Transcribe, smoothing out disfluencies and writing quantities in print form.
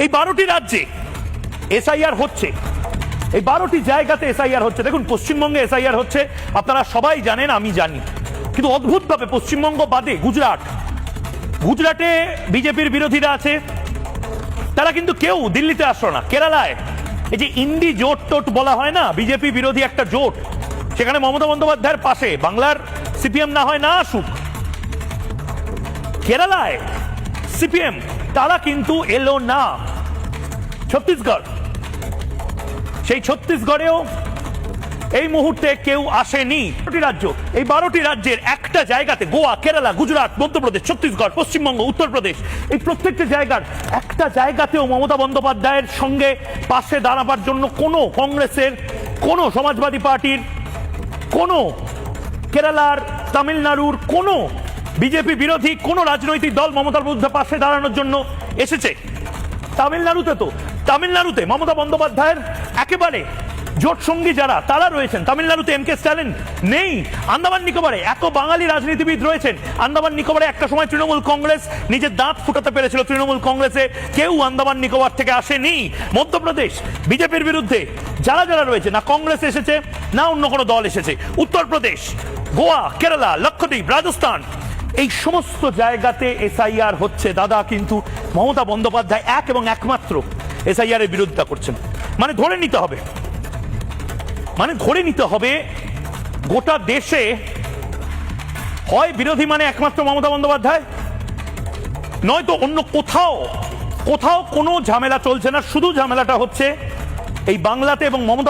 এই 12টি রাজ্যে এসআইআর হচ্ছে, এই 12টি জায়গাতে এসআইআর হচ্ছে। দেখুন, পশ্চিমবঙ্গে এসআইআর হচ্ছে, আপনারা সবাই জানেন, আমি জানি, কিন্তু অদ্ভুতভাবে পশ্চিমবঙ্গ বাদে গুজরাটে বিজেপির বিরোধীরা আছে, তারা কিন্তু কেউ দিল্লিতে আসলো না। কেরালায় এই যে ইন্ডি জোট টোট বলা হয় না, বিজেপি বিরোধী একটা জোট, সেখানে মমতা বন্দ্যোপাধ্যায়ের পাশে বাংলার সিপিএম না হয় না আসুক, কেরালায় সিপিএম তারা কিন্তু এলো না। ছত্তিশগড়, সেই ছত্তিশগড়েও এই মুহূর্তে কেউ আসেনি। রাজ্য, এই 12টি রাজ্যের একটা জায়গাতে, গোয়া, কেরালা, গুজরাট, মধ্যপ্রদেশ, ছত্তিশগড়, পশ্চিমবঙ্গ, উত্তরপ্রদেশ, এই প্রত্যেকটি জায়গার একটা জায়গাতেও মমতা বন্দ্যোপাধ্যায়ের সঙ্গে পাশে দাঁড়াবার জন্য কোনো কংগ্রেসের, কোনো সমাজবাদী পার্টির, কোনো কেরালার, তামিলনাড়ুর কোনো বিজেপি বিরোধী কোনো রাজনৈতিক দল মমতার বিরুদ্ধে পাশে দাঁড়ানোর জন্য এসেছে। তামিলনাড়ুতে মমতা বন্দ্যোপাধ্যায়ের একেবারে জোট সঙ্গী যারা, তারা রয়েছেন। তামিলনাড়ুতে এম কে স্ট্যালিন নেই। আন্দামান নিকোবরে এত বাঙালি রাজনীতিবিদ রয়েছেন। আন্দামান নিকোবরে একটা সময় তৃণমূল কংগ্রেস নিজের দাঁত ফুটাতে পেরেছিল, তৃণমূল কংগ্রেসে কেউ আন্দামান নিকোবর থেকে আসেনি। মধ্যপ্রদেশ বিজেপির বিরুদ্ধে যারা যারা রয়েছে, না কংগ্রেস এসেছে না অন্য কোনো দল এসেছে। উত্তরপ্রদেশ, গোয়া, কেরালা, লক্ষদ্বীপ, রাজস্থান, এই সমস্ত জায়গাতে এসআইআর হচ্ছে দাদা, কিন্তু মমতা বন্দ্যোপাধ্যায় এক এবং একমাত্র এসআইআর এর বিরোধিতা করছেন। মানে ধরে নিতে হবে গোটা দেশে হয় বিরোধী মানে একমাত্র মমতা বন্দ্যোপাধ্যায়, নয়তো অন্য কোথাও কোনো ঝামেলা চলছে না। শুধু ঝামেলাটা হচ্ছে এই বাংলাতে এবং মমতা